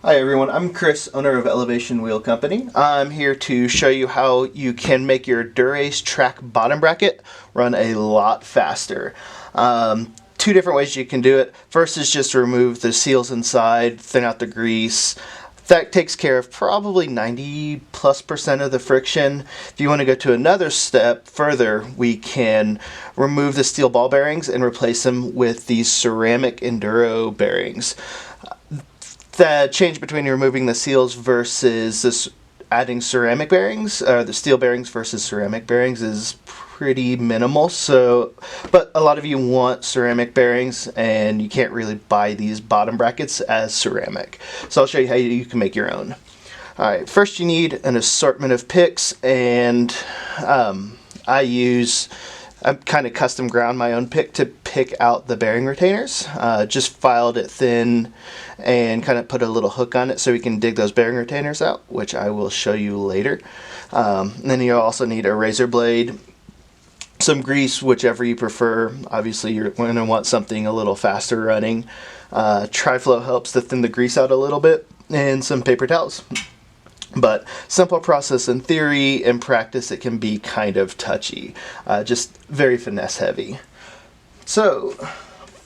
Hi everyone, I'm Chris, owner of Elevation Wheel Company. I'm here to show you how you can make your Dura-Ace track bottom bracket run a lot faster. Two different ways you can do it. First is just remove the seals inside, thin out the grease. That takes care of probably 90+% of the friction. If you want to go to another step further, we can remove the steel ball bearings and replace them with these ceramic enduro bearings. The change between removing the seals versus this adding ceramic bearings, the steel bearings versus ceramic bearings, is pretty minimal. But a lot of you want ceramic bearings, and you can't really buy these bottom brackets as ceramic. So I'll show you how you can make your own. All right, first you need an assortment of picks, and I kind of custom ground my own pick to pick out the bearing retainers. Just filed it thin and kind of put a little hook on it so we can dig those bearing retainers out, which I will show you later. And then you also need a razor blade, some grease, whichever you prefer. Obviously you're going to want something a little faster running. Tri-Flow helps to thin the grease out a little bit, and some paper towels. But simple process in theory. In practice it can be kind of touchy, just very finesse heavy. So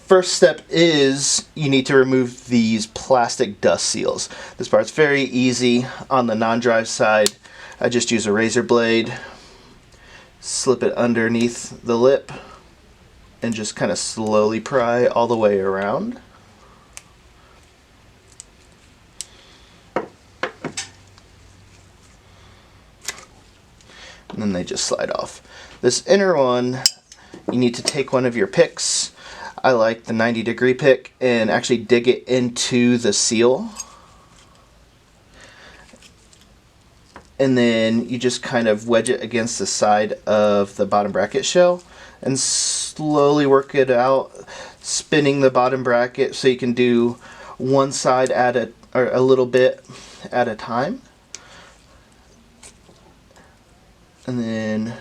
first step is you need to remove these plastic dust seals. This part's very easy. On the non-drive side, I just use a razor blade, slip it underneath the lip, and just kind of slowly pry all the way around. And then they just slide off. This inner one, you need to take one of your picks. I like the 90-degree pick, and actually dig it into the seal. And then you just kind of wedge it against the side of the bottom bracket shell and slowly work it out, spinning the bottom bracket so you can do one side or a little bit at a time. And then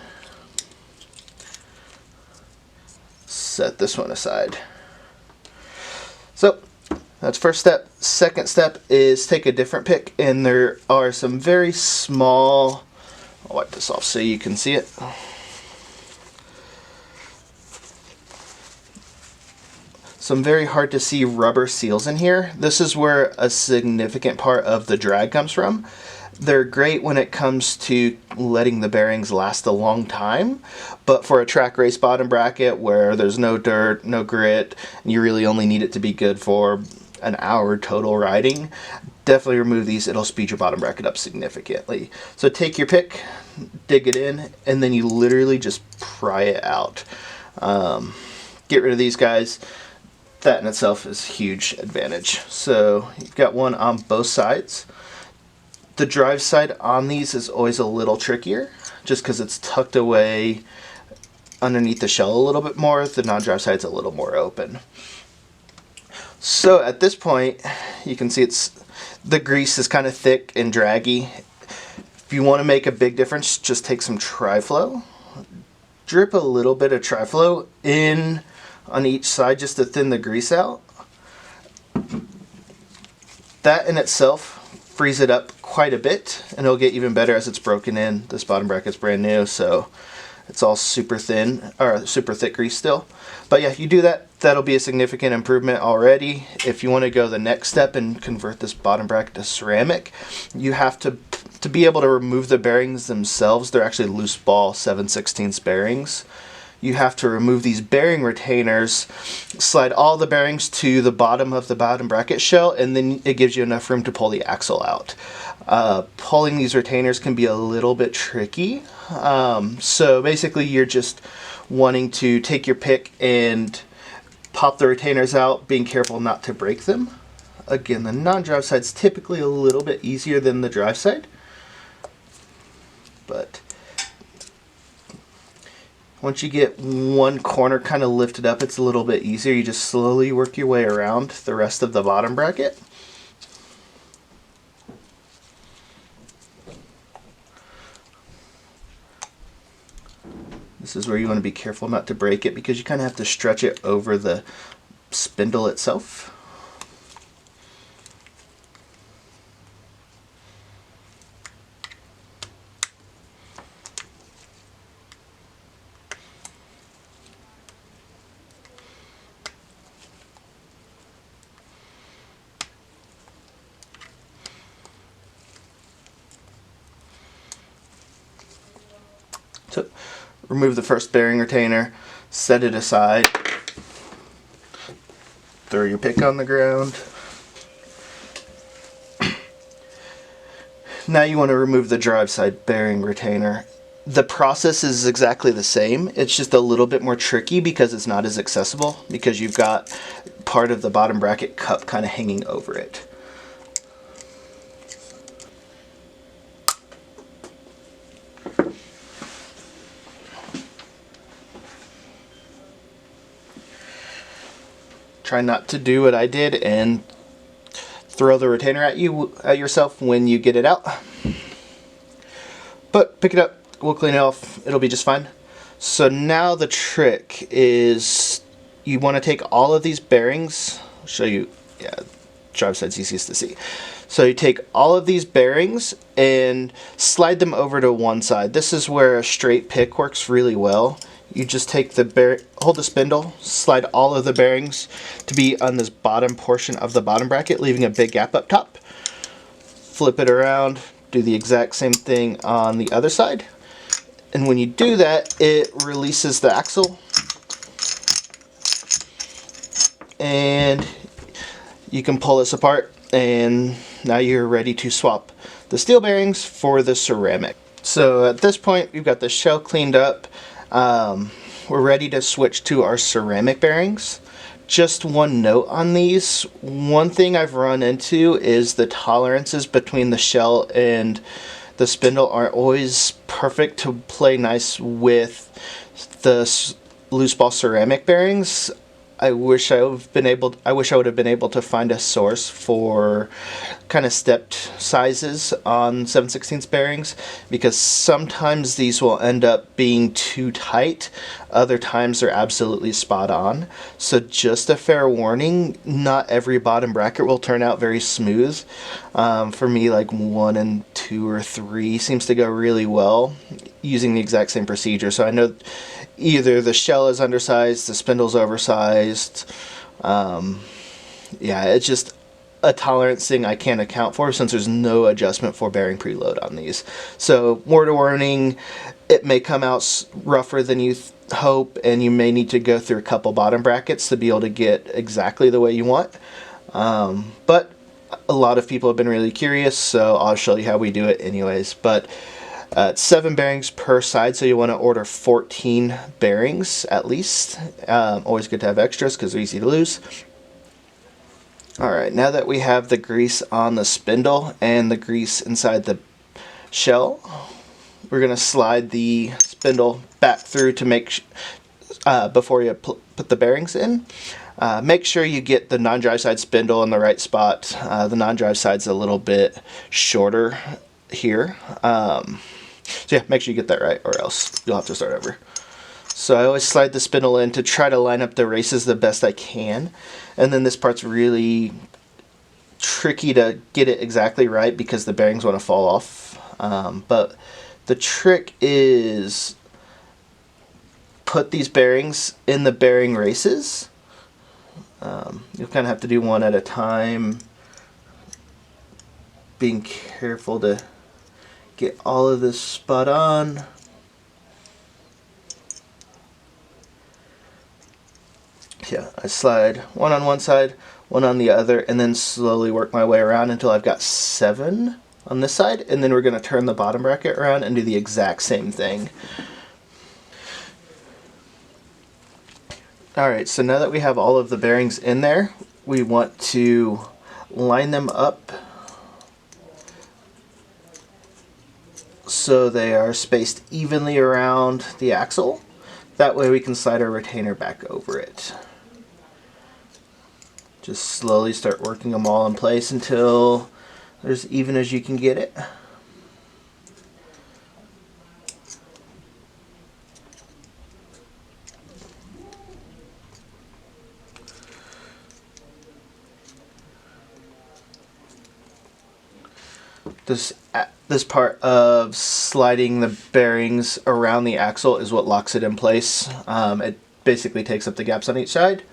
set this one aside. So that's first step. Second step is take a different pick, and there are some very small, I'll wipe this off so you can see it. Some very hard to see rubber seals in here. This is where a significant part of the drag comes from. They're great when it comes to letting the bearings last a long time, but for a track race bottom bracket where there's no dirt, no grit, and you really only need it to be good for an hour total riding, definitely remove these. It'll speed your bottom bracket up significantly. So take your pick, dig it in, and then you literally just pry it out. Get rid of these guys. That in itself is a huge advantage. So you've got one on both sides. The drive side on these is always a little trickier, just because it's tucked away underneath the shell a little bit more. The non-drive side's a little more open. So at this point, you can see the grease is kind of thick and draggy. If you want to make a big difference, just take some Tri-Flow. Drip a little bit of Tri-Flow in on each side just to thin the grease out. That in itself frees it up quite a bit, and it'll get even better as it's broken in. This bottom bracket's brand new, so it's all super thin, or super thick grease still. But yeah, you do that, that'll be a significant improvement already. If you want to go the next step and convert this bottom bracket to ceramic, you have to be able to remove the bearings themselves. They're actually loose ball 7/16 bearings. You have to remove these bearing retainers, slide all the bearings to the bottom of the bottom bracket shell, and then it gives you enough room to pull the axle out. Pulling these retainers can be a little bit tricky. So basically you're just wanting to take your pick and pop the retainers out, being careful not to break them. Again, the non-drive side's typically a little bit easier than the drive side, but once you get one corner kind of lifted up, it's a little bit easier. You just slowly work your way around the rest of the bottom bracket. This is where you want to be careful not to break it, because you kind of have to stretch it over the spindle itself. remove the first bearing retainer, set it aside, throw your pick on the ground. Now you want to remove the drive side bearing retainer. The process is exactly the same. It's just a little bit more tricky because it's not as accessible, because you've got part of the bottom bracket cup kind of hanging over it. Try not to do what I did and throw the retainer at yourself when you get it out. But pick it up, we'll clean it off, it'll be just fine. So now the trick is you want to take all of these bearings. I'll show you, yeah, drive side's easiest to see. So you take all of these bearings and slide them over to one side. This is where a straight pick works really well. You just take hold the spindle, slide all of the bearings to be on this bottom portion of the bottom bracket, leaving a big gap up top. Flip it around, do the exact same thing on the other side. And when you do that, it releases the axle. And you can pull this apart, and now you're ready to swap the steel bearings for the ceramic. So at this point, we've got the shell cleaned up. We're ready to switch to our ceramic bearings. Just one note on these. One thing I've run into is the tolerances between the shell and the spindle aren't always perfect to play nice with the loose ball ceramic bearings. I wish I would have been able to find a source for kind of stepped sizes on 7/16 bearings, because sometimes these will end up being too tight, other times they're absolutely spot on. So just a fair warning, not every bottom bracket will turn out very smooth. For me, like 1 and 2 or 3 seems to go really well using the exact same procedure. So I know either the shell is undersized, the spindle's oversized. Yeah, it's just a tolerance thing I can't account for since there's no adjustment for bearing preload on these. So word of warning, it may come out rougher than you hope, and you may need to go through a couple bottom brackets to be able to get exactly the way you want. But a lot of people have been really curious, so I'll show you how we do it anyways. But 7 bearings per side, so you want to order 14 bearings at least. Always good to have extras because they're easy to lose. Alright, now that we have the grease on the spindle and the grease inside the shell, we're going to slide the spindle back through to make before you put the bearings in. Make sure you get the non-drive side spindle in the right spot. The non-drive side's a little bit shorter here. So yeah, make sure you get that right, or else you'll have to start over. So I always slide the spindle in to try to line up the races the best I can. And then this part's really tricky to get it exactly right because the bearings want to fall off. But the trick is put these bearings in the bearing races. You'll kind of have to do one at a time, being careful to get all of this spot on. Yeah, I slide one on one side, one on the other, and then slowly work my way around until I've got 7 on this side, and then we're going to turn the bottom bracket around and do the exact same thing. Alright, so now that we have all of the bearings in there, we want to line them up so they are spaced evenly around the axle. That way we can slide our retainer back over it. Just slowly start working them all in place until they're as even as you can get it. This part of sliding the bearings around the axle is what locks it in place. It basically takes up the gaps on each side.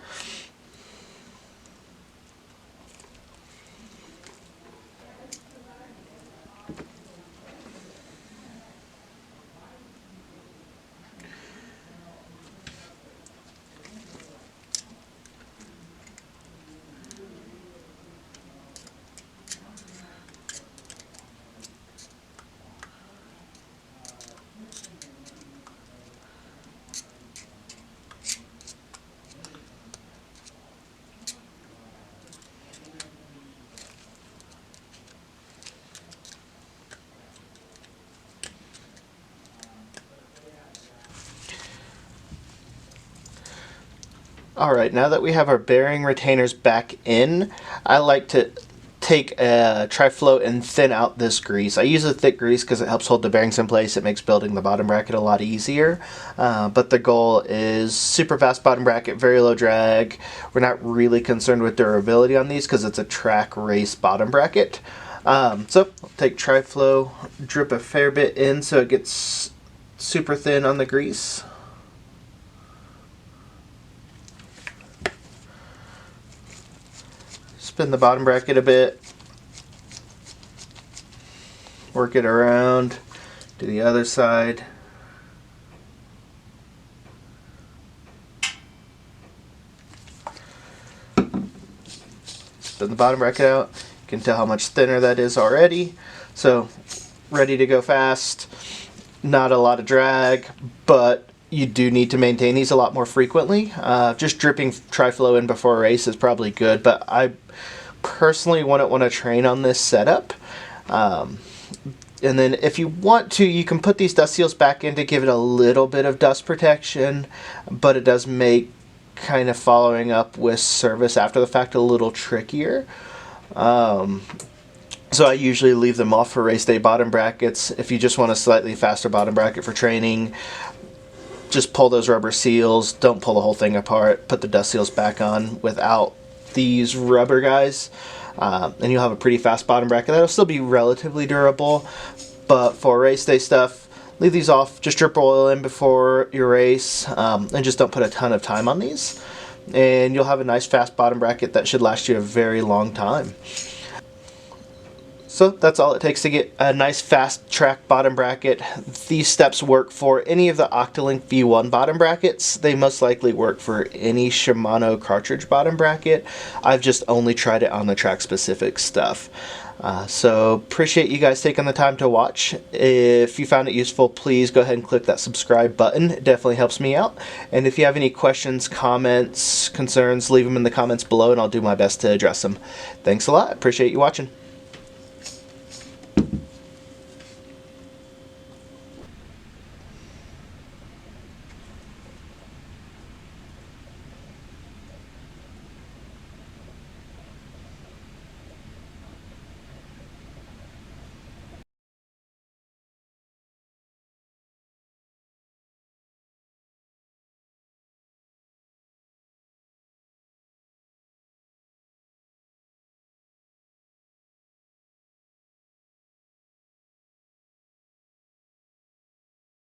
Alright, now that we have our bearing retainers back in, I like to take a tri-float and thin out this grease. I use a thick grease because it helps hold the bearings in place. It makes building the bottom bracket a lot easier. But the goal is super fast bottom bracket, very low drag. We're not really concerned with durability on these because it's a track race bottom bracket. So I'll take tri-flow, drip a fair bit in so it gets super thin on the grease. Spin the bottom bracket a bit, work it around to the other side. Spin the bottom bracket out. You can tell how much thinner that is already. So ready to go fast. Not a lot of drag, but you do need to maintain these a lot more frequently. Just dripping tri-flow in before a race is probably good, but I personally wouldn't want to train on this setup. And then if you want to, you can put these dust seals back in to give it a little bit of dust protection, but it does make kind of following up with service after the fact a little trickier. So I usually leave them off for race day bottom brackets. If you just want a slightly faster bottom bracket for training, just pull those rubber seals, don't pull the whole thing apart, put the dust seals back on without these rubber guys, and you'll have a pretty fast bottom bracket. That'll still be relatively durable, but for race day stuff, leave these off, just drip oil in before your race, and just don't put a ton of time on these, and you'll have a nice fast bottom bracket that should last you a very long time. So that's all it takes to get a nice fast track bottom bracket. These steps work for any of the Octolink V1 bottom brackets. They most likely work for any Shimano cartridge bottom bracket. I've just only tried it on the track specific stuff. So appreciate you guys taking the time to watch. If you found it useful, please go ahead and click that subscribe button. It definitely helps me out. And if you have any questions, comments, concerns, leave them in the comments below and I'll do my best to address them. Thanks a lot. Appreciate you watching.